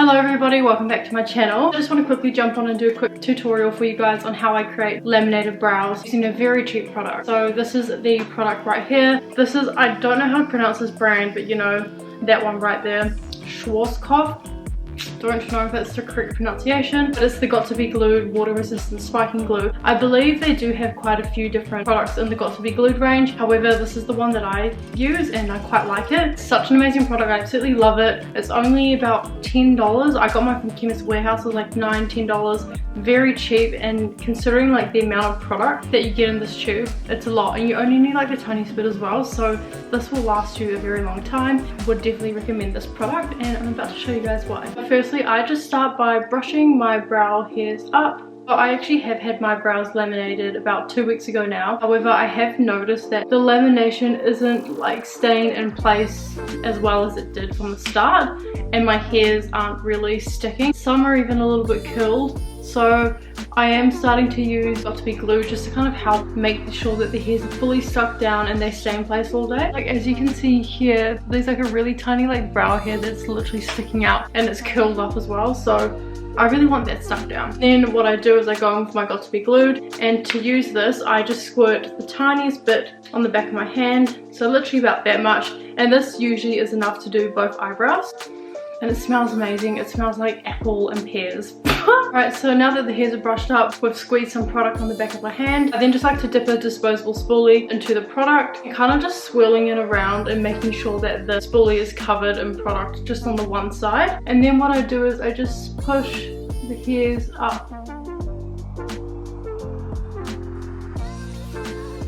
Hello everybody, welcome back to my channel. I just want to quickly jump on and do a quick tutorial for you guys on how I create laminated brows using a very cheap product. So this is the product right here. This is, I don't know how to pronounce this brand, but you know, that one right there, Schwarzkopf. Don't know if that's the correct pronunciation, but it's the Got To Be Glued water resistant spiking glue. I believe they do have quite a few different products in the Got To Be Glued range. However, this is the one that I use and I quite like it. It's such an amazing product. I absolutely love it. It's only about $10. I got mine from Chemist warehouse. It was like $10. Very cheap, and considering like the amount of product that you get in this tube, it's a lot, and you only need like the tiniest bit as well, so this will last you a very long time. I would definitely recommend this product, and I'm about to show you guys why. But firstly, I just start by brushing my brow hairs up. I actually have had my brows laminated about 2 weeks ago now. However, I have noticed that the lamination isn't like staying in place as well as it did from the start, and my hairs aren't really sticking. Some are even a little bit curled. So I am starting to use Got To Be Glue just to kind of help make sure that the hairs are fully stuck down and they stay in place all day. Like as you can see here, there's like a really tiny like brow hair that's literally sticking out, and it's curled up as well. So I really want that stuck down. Then what I do is I go in with my Got To Be Glued, and to use this I just squirt the tiniest bit on the back of my hand, so literally about that much, and this usually is enough to do both eyebrows. And it smells amazing. It smells like apple and pears. Alright, so now that the hairs are brushed up, we've squeezed some product on the back of my hand. I then just like to dip a disposable spoolie into the product and kind of just swirling it around and making sure that the spoolie is covered in product just on the one side. And then what I do is I just push the hairs up.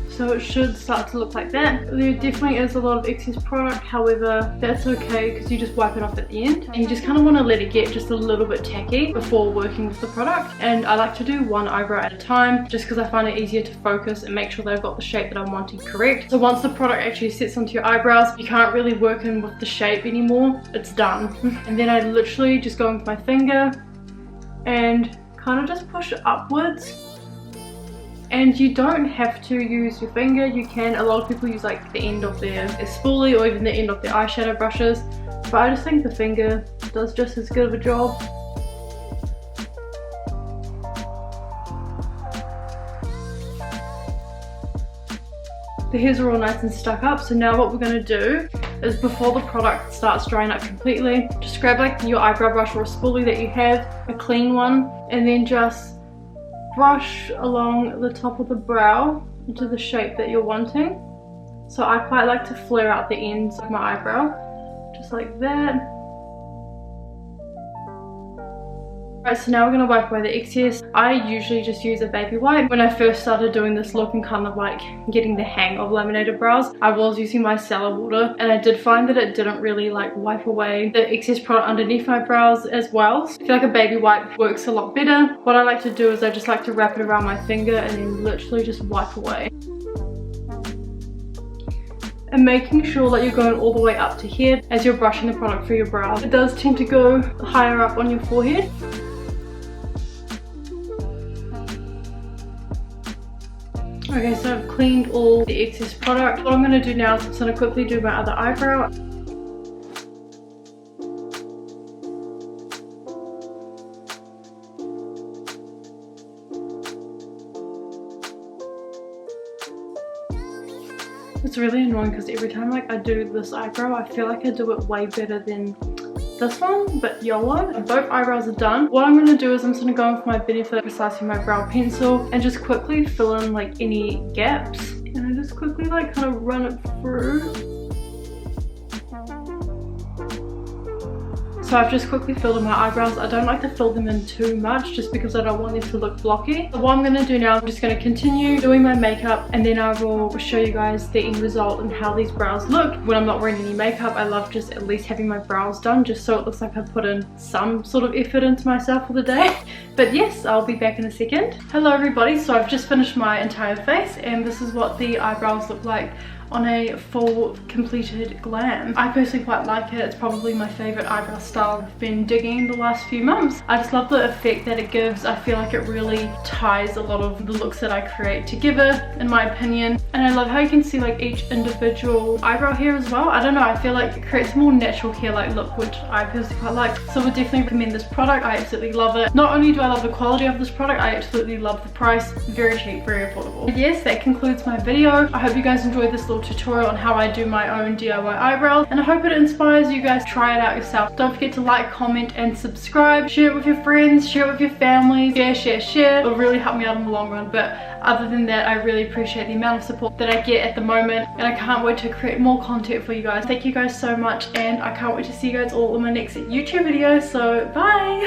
So it should start to look like that. There definitely is a lot of excess product, however that's okay because you just wipe it off at the end, and you just kind of want to let it get just a little bit tacky before working with the product. And I like to do one eyebrow at a time just because I find it easier to focus and make sure that I've got the shape that I'm wanting correct. So once the product actually sits onto your eyebrows, you can't really work in with the shape anymore. It's done. And then I literally just go in with my finger and kind of just push it upwards. And you don't have to use your finger. You can, a lot of people use like the end of their spoolie or even the end of their eyeshadow brushes, but I just think the finger does just as good of a job. The hairs are all nice and stuck up, so now what we're going to do is, before the product starts drying up completely, just grab like your eyebrow brush or a spoolie that you have, a clean one, and then just brush along the top of the brow into the shape that you're wanting. So I quite like to flare out the ends of my eyebrow, just like that. Right, so now we're going to wipe away the excess. I usually just use a baby wipe. When I first started doing this look and kind of like getting the hang of laminated brows, I was using my micellar water, and I did find that it didn't really like wipe away the excess product underneath my brows as well. So I feel like a baby wipe works a lot better. What I like to do is I just like to wrap it around my finger and then literally just wipe away. And making sure that you're going all the way up to here as you're brushing the product through your brows. It does tend to go higher up on your forehead. Okay, so I've cleaned all the excess product. What I'm going to do now is I'm just going to quickly do my other eyebrow. It's really annoying because every time like I do this eyebrow, I feel like I do it way better than this one, but YOLO. Both eyebrows are done. What I'm going to do is I'm just going to go in with my Benefit Precisely My Brow Pencil and just quickly fill in like any gaps, and I just quickly like kind of run it through. So I've just quickly filled in my eyebrows. I don't like to fill them in too much just because I don't want them to look blocky. So what I'm going to do now, I'm just going to continue doing my makeup, and then I will show you guys the end result and how these brows look. When I'm not wearing any makeup, I love just at least having my brows done just so it looks like I put in some sort of effort into myself for the day. But yes, I'll be back in a second. Hello everybody, so I've just finished my entire face and this is what the eyebrows look like on a full completed glam. I personally quite like it. It's probably my favorite eyebrow style I've been digging the last few months. I just love the effect that it gives. I feel like it really ties a lot of the looks that I create together, in my opinion. And I love how you can see like each individual eyebrow hair as well. I don't know, I feel like it creates a more natural hair-like look, which I personally quite like. So I would definitely recommend this product. I absolutely love it. Not only do I love the quality of this product, I absolutely love the price. Very cheap, very affordable. But yes, that concludes my video. I hope you guys enjoyed this little tutorial on how I do my own DIY eyebrows, and I hope it inspires you guys to try it out yourself. Don't forget to like, comment, and subscribe. Share it with your friends, share it with your families. Share. It'll really help me out in the long run. But other than that, I really appreciate the amount of support that I get at the moment, and I can't wait to create more content for you guys. Thank you guys so much, and I can't wait to see you guys all in my next YouTube video. So bye.